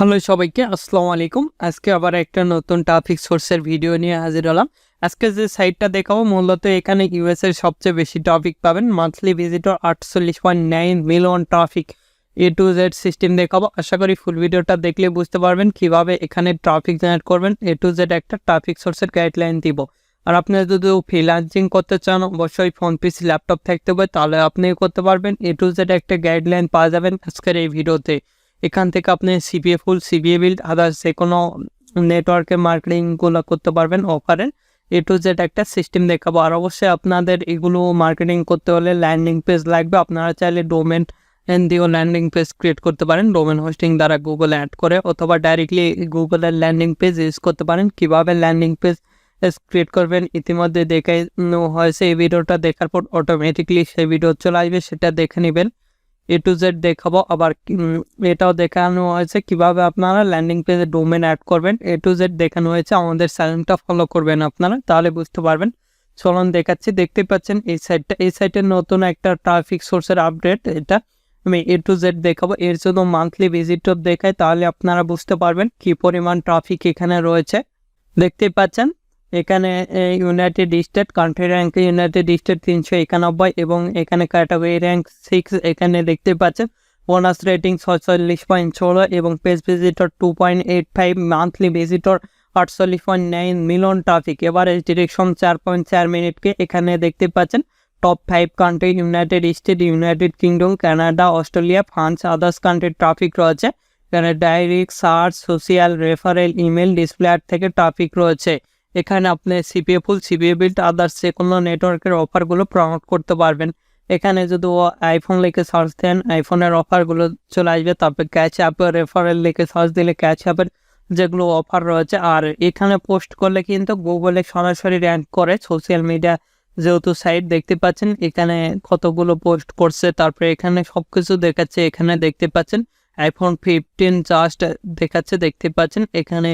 Hello সবাইকে, আসসালামু আলাইকুম। আজকে আবার একটা নতুন ট্রাফিক সোর্সের ভিডিও নিয়ে হাজির হলাম। আজকে যে সাইটটা দেখাবো মূলত এখানে ইউএস এর সবচেয়ে বেশি ট্রাফিক পাবেন। Monthly visitor 48.9 million traffic A to Z system দেখাবো। আশা করি ফুল ভিডিওটা দেখলে বুঝতে পারবেন কিভাবে এখানে ট্রাফিক জেনারেট করবেন। A to Z একটা ট্রাফিক সোর্সের গাইডলাইন দিব। আর আপনি যদি ফ্রিল্যান্সিং করতে চান অবশ্যই ফোন পিসি ল্যাপটপ থাকতে হবে, তাহলে আপনি করতে পারবেন। A to Z একটা গাইডলাইন পাওয়া যাবেন আজকের এই ভিডিওতে। এখান থেকে আপনি সিপিএ ফুল, সিপিএ বিল্ড, আদার্স যে কোনো নেটওয়ার্কের মার্কেটিংগুলো করতে পারবেন অফারের। A to Z একটা সিস্টেম দেখাবো। আর অবশ্যই আপনাদের এগুলো মার্কেটিং করতে হলে ল্যান্ডিং পেজ লাগবে। আপনারা চাইলে ডোমেন দিয়েও ল্যান্ডিং পেজ ক্রিয়েট করতে পারেন ডোমেন হোস্টিং দ্বারা গুগলে অ্যাড করে, অথবা ডাইরেক্টলি গুগলের ল্যান্ডিং পেজ ইউজ করতে পারেন। কীভাবে ল্যান্ডিং পেজ ক্রিয়েট করবেন ইতিমধ্যে দেখানো হয়েছে। এই ভিডিওটা দেখার পর অটোমেটিকলি সেই ভিডিও চলে আসবে, সেটা দেখে নেবেন। A to Z দেখাবো। আবার এটাও দেখানো হয়েছে কিভাবে আপনারা ল্যান্ডিং পেজে ডোমেন অ্যাড করবেন। A to Z দেখানো হয়েছে। আমাদের চ্যানেলটা ফলো করবেন আপনারা, তাহলে বুঝতে পারবেন। চলুন দেখাচ্ছি। দেখতে পাচ্ছেন এই সাইটের নতুন একটা ট্রাফিক সোর্সের আপডেট। এটা আমি A to Z দেখাবো। এর জন্য মান্থলি ভিজিটর দেখায়, তাহলে আপনারা বুঝতে পারবেন কি পরিমাণ ট্রাফিক এখানে রয়েছে। দেখতে পাচ্ছেন এখানে United state country rank United state 391 এবং এখানে ক্যাটাগরি র্যাঙ্ক 6। এখানে দেখতে পাচ্ছেন বোনাস রেটিং 46.16 এবং page visitor 2.85, monthly visitor 48.9 million traffic. Average direction 4.4 মিনিটকে। এখানে দেখতে পাচ্ছেন top 5 country United state, United kingdom, Canada, Australia, France, others কান্ট্রির ট্রাফিক রয়েছে। এখানে direct search, social, referral, email, display ad থেকে ট্রাফিক রয়েছে। এখানে আপনি সিপিএ ফুল, সিপিএ বিল্ড, আদার্স যে কোনো নেটওয়ার্কের অফারগুলো প্রমোট করতে পারবেন। এখানে যদি আইফোন লিখে সার্চ দেন আইফোনের অফারগুলো চলে আসবে। তারপরে ক্যাচ অ্যাপের রেফারেল লিখে সার্চ দিলে ক্যাচ অ্যাপের যেগুলো অফার রয়েছে। আর এখানে পোস্ট করলে কিন্তু গুগলে সরাসরি র্যাঙ্ক করে। সোশ্যাল মিডিয়া যেহেতু সাইট, দেখতে পাচ্ছেন এখানে কতগুলো পোস্ট করছে। তারপরে এখানে সব কিছু দেখাচ্ছে। এখানে দেখতে পাচ্ছেন আইফোন 15 জাস্ট দেখাচ্ছে। দেখতে পাচ্ছেন এখানে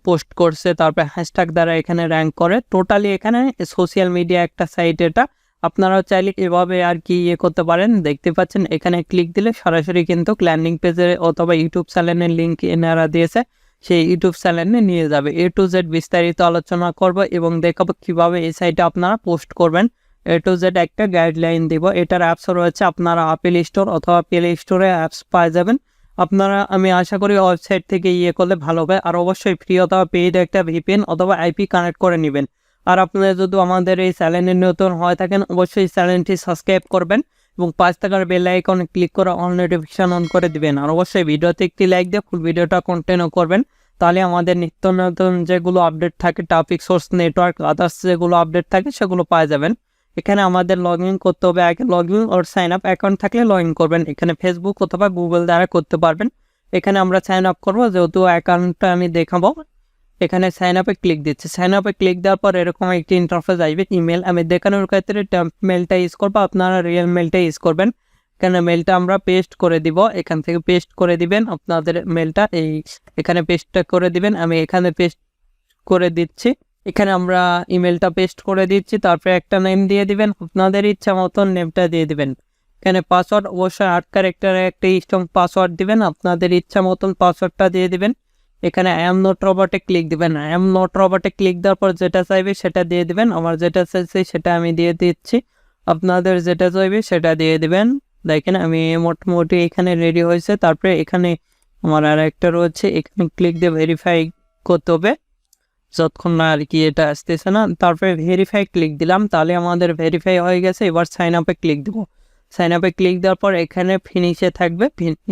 পোস্ট করছে। তারপরে হ্যাশট্যাগ দ্বারা এখানে র্যাঙ্ক করে। টোটালি এখানে সোশ্যাল মিডিয়া একটা সাইট। এটা আপনারাও চাইলে এভাবে আর কি করতে পারেন। দেখতে পাচ্ছেন এখানে ক্লিক দিলে সরাসরি কিন্তু ল্যান্ডিং পেজে অথবা ইউটিউব চ্যানেলের লিঙ্ক এনারা দিয়েছে, সেই ইউটিউব চ্যানেলে নিয়ে যাবে। A to Z বিস্তারিত আলোচনা করব এবং দেখাবো কিভাবে এই সাইটে আপনারা পোস্ট করবেন। A to Z একটা গাইডলাইন দিব। এটার অ্যাপসও রয়েছে, আপনারা আপেল স্টোর অথবা প্লে স্টোরে অ্যাপস পাওয়া যাবেন। আপনারা আমি আশা করি ওয়েবসাইট থেকে করলে ভালো হবে। আর অবশ্যই ফ্রি অথবা পেইড একটা VPN অথবা IP কানেক্ট করে নেবেন। আর আপনারা যদি আমাদের এই চ্যানেলে নতুন হয়ে থাকেন অবশ্যই চ্যানেলটি সাবস্ক্রাইব করবেন এবং 5 টাকার বেল আইকনে ক্লিক করে অল নোটিফিকেশন অন করে দিবেন। আর অবশ্যই ভিডিওতে একটি লাইক দিয়ে ফুল ভিডিওটা কন্টিনিউ করবেন, তাহলে আমাদের নিত্য নতুন যেগুলো আপডেট থাকে ট্রাফিক সোর্স, নেটওয়ার্ক, আদার্স যেগুলো আপডেট থাকে সেগুলো পাওয়া যাবেন। এখানে আমাদের লগ ইন করতে হবে। আগে log in or sign up account থাকলে লগ ইন করবেন। এখানে ফেসবুক অথবা গুগল দ্বারা করতে পারবেন। এখানে আমরা সাইন আপ করবো, যেহেতু অ্যাকাউন্টটা আমি দেখাবো। এখানে সাইন আপে ক্লিক দিচ্ছি। সাইন আপে ক্লিক দেওয়ার পর এরকম একটি ইন্টারফেস আসবে। ইমেল আমি দেখানোর ক্ষেত্রে মেলটা ইউজ করবো, আপনারা রিয়েল মেলটা ইউজ করবেন। এখানে মেলটা আমরা পেস্ট করে দিব। এখান থেকে পেস্ট করে দিবেন আপনাদের মেলটা, এখানে পেস্টটা করে দিবেন। আমি এখানে পেস্ট করে দিচ্ছি। এখানে আমরা ইমেলটা পেস্ট করে দিচ্ছি। তারপরে একটা নেম দিয়ে দিবেন, আপনাদের ইচ্ছা মতন নেমটা দিয়ে দিবেন। এখানে পাসওয়ার্ড অবশ্যই 8 ক্যারেক্টারের একটা স্ট্রং পাসওয়ার্ড দিবেন, আপনাদের ইচ্ছা মতন পাসওয়ার্ডটা দিয়ে দিবেন। এখানে আই এম নট রোবটে ক্লিক দিবেন। আই এম নট রোবটে ক্লিক দেওয়ার পর যেটা চাইবে সেটা দিয়ে দিবেন। আমার যেটা চাইছে সেটা আমি দিয়ে দিচ্ছি, আপনাদের যেটা চাইবে সেটা দিয়ে দিবেন। দেখেন আমি মোটামুটি এখানে রেডি হয়েছে। তারপরে এখানে আমার আর একটা রয়েছে, এখানে ক্লিক দিয়ে ভেরিফাই করতে হবে যতক্ষণ না আর কি এটা আসতেছে না। তারপরে ভেরিফাই ক্লিক দিলাম, তাহলে আমাদের ভেরিফাই হয়ে গেছে। এবার সাইন আপে ক্লিক দেবো। সাইন আপে ক্লিক দেওয়ার পর এখানে ফিনিশে থাকবে,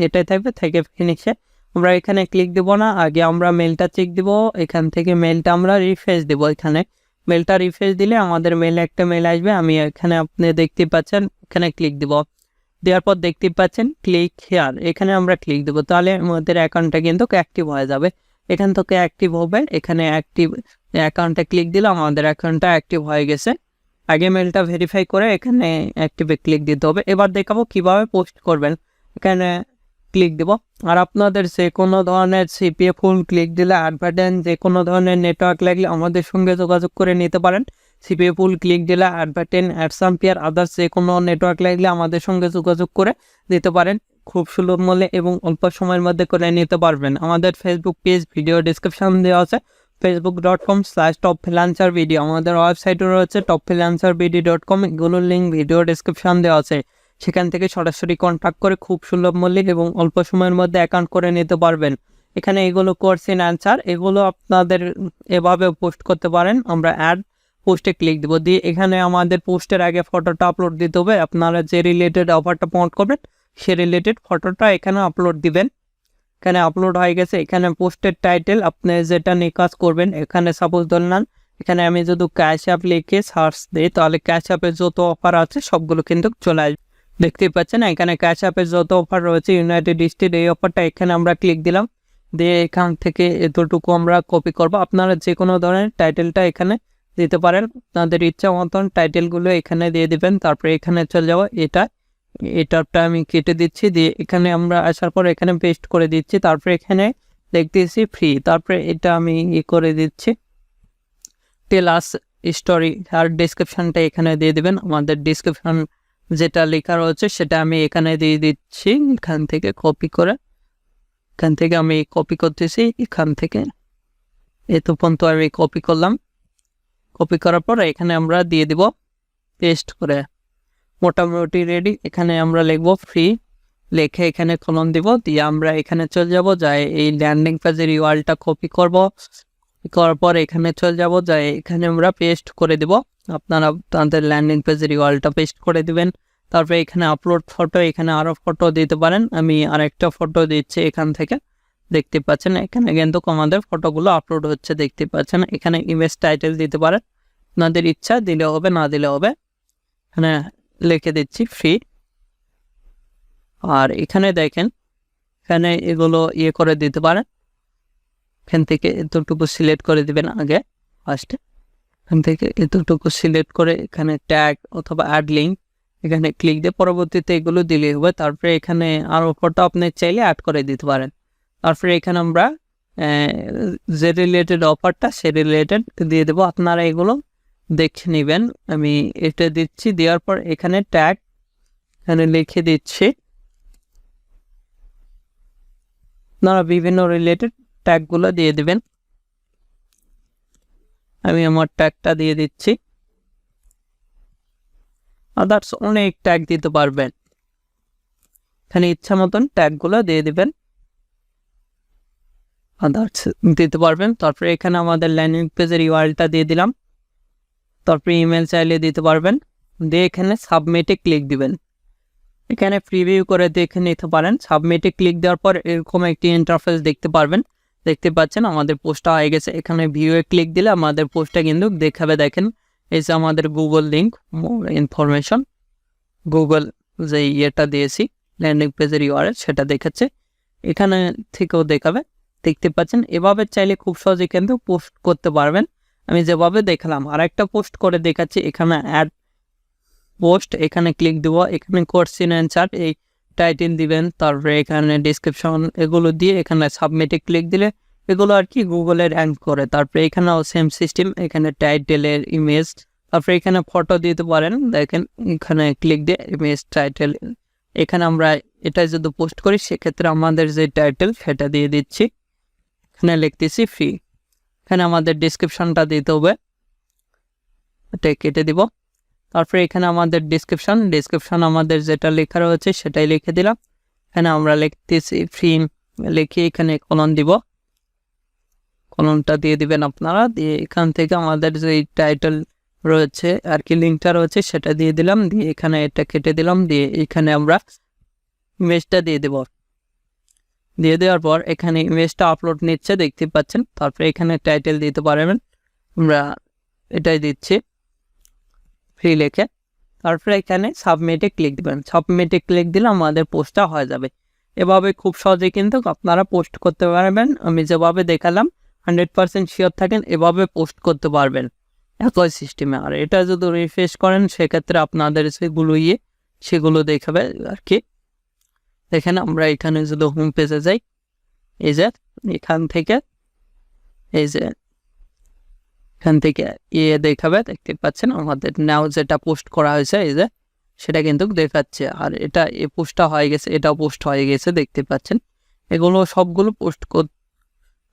এটাই থাকবে, থেকে ফিনিশে আমরা এখানে ক্লিক দেবো না। আগে আমরা মেলটা চেক দিব। এখান থেকে মেলটা আমরা রিফ্রেশ দেব। এখানে মেলটা রিফ্রেশ দিলে আমাদের মেলে একটা মেল আসবে। আমি এখানে আপনি দেখতে পাচ্ছেন এখানে ক্লিক দিব। দেওয়ার পর দেখতে পাচ্ছেন ক্লিক হেয়ার, এখানে আমরা ক্লিক দেবো। তাহলে আমাদের অ্যাকাউন্টটা কিন্তু অ্যাক্টিভ হয়ে যাবে। এখান থেকে অ্যাক্টিভ হবে। এখানে অ্যাক্টিভ অ্যাকাউন্টে ক্লিক দিলাম, আমাদের অ্যাকাউন্টটা অ্যাক্টিভ হয়ে গেছে। আগে মেলটা ভেরিফাই করে এখানে অ্যাক্টিভে ক্লিক দিতে হবে। এবার দেখাবো কিভাবে পোস্ট করবেন। এখানে ক্লিক দেব। আর আপনাদের যে কোনো ধরনের সিপিএ ফুল ক্লিক দিলে অ্যাডভার্টাইজ যে কোনো ধরনের নেটওয়ার্ক লাগলে আমাদের সঙ্গে যোগাযোগ করে নিতে পারেন। সিপিএ ফুল ক্লিক দিলে অ্যাডভার্টাইজ, অ্যাডসাম্পিয়ার, আদার্স যে কোনো নেটওয়ার্ক লাগলে আমাদের সঙ্গে যোগাযোগ করে দিতে পারেন। খুব সুলভ মূল্যে এবং অল্প সময়ের মধ্যে করে নিতে পারবেন। আমাদের ফেসবুক পেজ ভিডিও ডিসক্রিপশন দেওয়া আছে, facebook.com/topfreelancervideo। আমাদের ওয়েবসাইটও রয়েছে topfreelancervideo.com, এগুলোর লিঙ্ক ভিডিও ডিসক্রিপশন দেওয়া আছে। সেখান থেকে সরাসরি কন্ট্যাক্ট করে খুব সুলভ মূল্যে এবং অল্প সময়ের মধ্যে অ্যাকাউন্ট করে নিতে পারবেন। এখানে এগুলো কোয়েশ্চেন অ্যান্সার, এগুলো আপনাদের এভাবে পোস্ট করতে পারেন। আমরা অ্যাড পোস্টে ক্লিক দেবো, দিয়ে এখানে আমাদের পোস্টের আগে ফটোটা আপলোড দিতে হবে। আপনারা যে রিলেটেড অফারটা প্রমোট করবেন সে রিলেটেড ফটোটা এখানে আপলোড দিবেন। এখানে আপলোড হয়ে গেছে। এখানে পোস্টের টাইটেল আপনি যেটা নিয়ে কাজ করবেন, এখানে সাপোজ ধরলাম এখানে আমি যদি ক্যাশ অ্যাপ লিখে সার্চ দিই তাহলে ক্যাশ অ্যাপের যত অফার আছে সবগুলো কিন্তু চলে আসবে। দেখতেই পাচ্ছেন এখানে ক্যাশ অ্যাপের যত অফার রয়েছে ইউনাইটেড স্টেট, এই অফারটা এখানে আমরা ক্লিক দিলাম, দিয়ে এখান থেকে এতটুকু আমরা কপি করব। আপনারা যে কোনো ধরনের টাইটেলটা এখানে দিতে পারেন, আপনাদের ইচ্ছা মতন টাইটেলগুলো এখানে দিয়ে দিবেন। তারপরে এখানে চলে যাবো, এটাটা আমি কেটে দিচ্ছি, দিয়ে এখানে আমরা আসার পর এখানে পেস্ট করে দিচ্ছি। তারপরে এখানে দেখতেছি ফ্রি, তারপরে এটা আমি করে দিচ্ছি টেল আস স্টোরি, আর ডিসক্রিপশনটা এখানে দিয়ে দিবেন। আমাদের ডিসক্রিপশন যেটা লেখা রয়েছে সেটা আমি এখানে দিয়ে দিচ্ছি, এখান থেকে কপি করে, এখান থেকে আমি কপি করতেছি, এখান থেকে এত পর্যন্ত আমি কপি করলাম। কপি করার পর এখানে আমরা দিয়ে দিব পেস্ট করে, মোটামুটি রেডি। এখানে আমরা লিখবো ফ্রি, লিখে এখানে কলম দিব, দিয়ে আমরা এখানে চলে যাব, যাই এই ল্যান্ডিং পেজের ইউআরএলটা কপি করব। করার পর এখানে চলে যাব, যাই এখানে আমরা পেস্ট করে দিব। আপনারা তাদের ল্যান্ডিং পেজের ইউআরএলটা পেস্ট করে দিবেন। তারপরে এখানে আপলোড ফটো, এখানে আরও ফটো দিতে পারেন। আমি আরেকটা ফটো দিচ্ছি এখান থেকে, দেখতে পাচ্ছেন এখানে কিন্তু আমাদের ফটোগুলো আপলোড হচ্ছে, দেখতে পাচ্ছেন। এখানে ইমেজ টাইটেল দিতে পারেন, আপনাদের ইচ্ছা, দিলে হবে না দিলে হবে। এখানে লিখে দিচ্ছি ফ্রি। আর এখানে দেখেন এখানে এগুলো করে দিতে পারেন। এখান থেকে এতটুকু সিলেক্ট করে দিবেন আগে ফার্স্টে, এখান থেকে এতটুকু সিলেক্ট করে এখানে ট্যাগ অথবা অ্যাড লিঙ্ক এখানে ক্লিক দিয়ে পরবর্তীতে এগুলো দিলে হবে। তারপরে এখানে আরও ফটো আপনি চাইলে অ্যাড করে দিতে পারেন। তারপরে এখানে আমরা যে রিলেটেড অফারটা সে রিলেটেড দিয়ে দেবো, আপনারা এগুলো দেখে নেবেন। আমি এটা দিচ্ছি, দেওয়ার পর এখানে ট্যাগ এখানে লিখে দিচ্ছি। আপনারা বিভিন্ন রিলেটেড ট্যাগগুলো দিয়ে দেবেন। আমি আমার ট্যাগটা দিয়ে দিচ্ছি, আদার্স অনেক ট্যাগ দিতে পারবেন, এখানে ইচ্ছা মতন ট্যাগগুলো দিয়ে দিবেন, আদার্স দিতে পারবেন। তারপরে এখানে আমাদের ল্যান্ডিং পেজের ইউআরএলটা দিয়ে দিলাম। তারপরে ইমেল চাইলে দিতে পারবেন, দিয়ে এখানে সাবমিটে ক্লিক দিবেন। এখানে প্রিভিউ করে দেখে নিতে পারেন। সাবমিটে ক্লিক দেওয়ার পর এরকম একটি ইন্টারফেস দেখতে পারবেন, দেখতে পাচ্ছেন আমাদের পোস্টটা হয়ে গেছে। এখানে ভিউয়ে ক্লিক দিলে আমাদের পোস্টটা কিন্তু দেখাবে। দেখেন এই যে আমাদের Google link, more information, Google যে ইয়েটা দিয়েছি ল্যান্ডিং পেজের ইউআরএল সেটা দেখাচ্ছে, এখানে থেকেও দেখাবে, দেখতে পাচ্ছেন। এভাবে চাইলে খুব সহজে কিন্তু পোস্ট করতে পারবেন। আমি যেভাবে দেখালাম আর একটা পোস্ট করে দেখাচ্ছি। এখানে অ্যাড পোস্ট, এখানে ক্লিক দেবো, এখানে কোয়েশ্চেন অ্যান্সার এই টাইটেল দিবেন, তারপরে এখানে ডিসক্রিপশন এগুলো দিয়ে এখানে সাবমিটে ক্লিক দিলে এগুলো আর কি গুগলের র্যাঙ্ক করে। তারপরে এখানেও সেম সিস্টেম, এখানে টাইটেলের ইমেজ, তারপরে এখানে ফটো দিতে পারেন। দেখেন এখানে ক্লিক দিয়ে ইমেজ টাইটেল, এখানে আমরা এটা যদি পোস্ট করি সেক্ষেত্রে আমাদের যে টাইটেল সেটা দিয়ে দিচ্ছি, এখানে লিখতেছি ফ্রি। এখানে আমাদের ডিসক্রিপশনটা দিতে হবে, এটা কেটে দিব। তারপরে এখানে আমাদের ডিসক্রিপশন আমাদের যেটা লেখা রয়েছে সেটাই লিখে দিলাম। এখানে আমরা লিখতেছি ফ্রি, লিখে এখানে কলম দিব, কলমটা দিয়ে দিবেন আপনারা। দিয়ে এখান থেকে আমাদের যে টাইটেল রয়েছে আর কি লিঙ্কটা রয়েছে সেটা দিয়ে দিলাম, দিয়ে এখানে এটা কেটে দিলাম, দিয়ে এখানে আমরা ইমেজটা দিয়ে দেব। দিয়ে দেওয়ার পর এখানে ইমেজটা আপলোড নিচ্ছে, দেখতে পাচ্ছেন। তারপরে এখানে টাইটেল দিতে পারবেন, আমরা এটাই দিচ্ছি ফ্রি লিখে। তারপরে এখানে সাবমিটে ক্লিক দিবেন, সাবমিটে ক্লিক দিলে আমাদের পোস্টটা হয়ে যাবে। এভাবে খুব সহজে কিন্তু আপনারা পোস্ট করতে পারবেন। আমি যেভাবে দেখালাম 100% শিওর থাকেন এভাবে পোস্ট করতে পারবেন একই সিস্টেমে। আর এটা যদি রিফ্রেশ করেন সেক্ষেত্রে আপনাদের সেগুলো দেখাবে আর কি। দেখেন আমরা এখানে যদি হোম পেজে যাই, এই যে এখান থেকে এই যে এখান থেকে দেখাবে, দেখতে পাচ্ছেন আমাদের নাও যেটা পোস্ট করা হয়েছে, এই যে সেটা কিন্তু দেখাচ্ছে। আর এটা এ পোস্টটা হয়ে গেছে, এটাও পোস্ট হয়ে গেছে, দেখতে পাচ্ছেন। এগুলো সবগুলো পোস্ট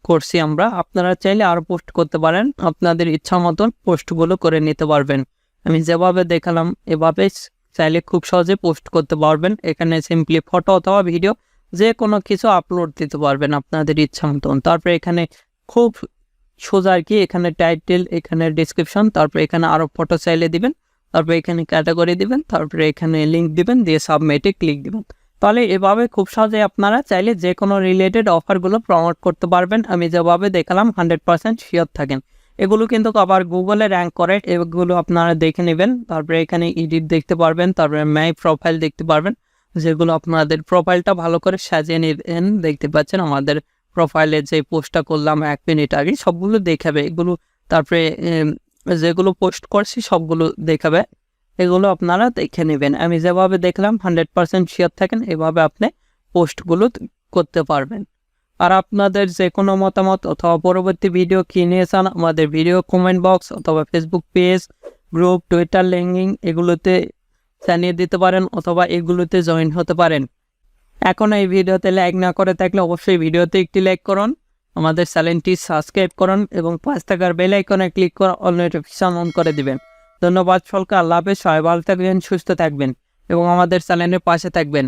করছি আমরা। আপনারা চাইলে আরও পোস্ট করতে পারেন, আপনাদের ইচ্ছা মতন পোস্টগুলো করে নিতে পারবেন। আমি যেভাবে দেখালাম এভাবে চাইলে খুব সহজে পোস্ট করতে পারবেন। এখানে সিম্পলি ফটো অথবা ভিডিও যে কোনো কিছু আপলোড দিতে পারবেন আপনাদের ইচ্ছা মতন। তারপরে এখানে খুব সোজা আর কি, এখানে টাইটেল, এখানে ডিসক্রিপশন, তারপরে এখানে আরও ফটো চাইলে দিবেন, তারপরে এখানে ক্যাটাগরি দিবেন, তারপরে এখানে লিঙ্ক দিবেন, দিয়ে সাবমিটে ক্লিক দিবেন। তাহলে এভাবে খুব সহজে আপনারা চাইলে যে কোনো রিলেটেড অফারগুলো প্রমোট করতে পারবেন। আমি যেভাবে দেখালাম 100% শিওর থাকেন। এগুলো কিন্তু আবার গুগলে র্যাঙ্ক করে, এগুলো আপনারা দেখে নেবেন। তারপরে এখানে এডিট দেখতে পারবেন, তারপরে মাই প্রোফাইল দেখতে পারবেন, যেগুলো আপনাদের প্রোফাইলটা ভালো করে সাজিয়ে নেবেন। দেখতে পাচ্ছেন আমাদের প্রোফাইলে যে পোস্টটা করলাম 1 মিনিট আগে সবগুলো দেখাবে এগুলো। তারপরে যেগুলো পোস্ট করছি সবগুলো দেখাবে, এগুলো আপনারা দেখে নেবেন। আমি যেভাবে দেখলাম 100% শিওর থাকেন, এভাবে আপনি পোস্টগুলো করতে পারবেন। আর আপনাদের যে কোনো মতামত অথবা পরবর্তী ভিডিও কী নিয়ে চান, আমাদের ভিডিও কমেন্ট বক্স অথবা Facebook page, group, Twitter linking এগুলোতে জানিয়ে দিতে পারেন, অথবা এগুলোতে জয়েন হতে পারেন। এখন এই ভিডিওতে লাইক না করে থাকলে অবশ্যই ভিডিওতে একটি লাইক করুন, আমাদের চ্যানেলটি সাবস্ক্রাইব করুন এবং পাশে থাকার বেল আইকনে ক্লিক করে অল নোটিফিকেশন অন করে দিবেন। ধন্যবাদ সকলকে, আল্লাহ হাফেজ, সবাই ভালো থাকবেন, সুস্থ থাকবেন এবং আমাদের চ্যানেলের পাশে থাকবেন।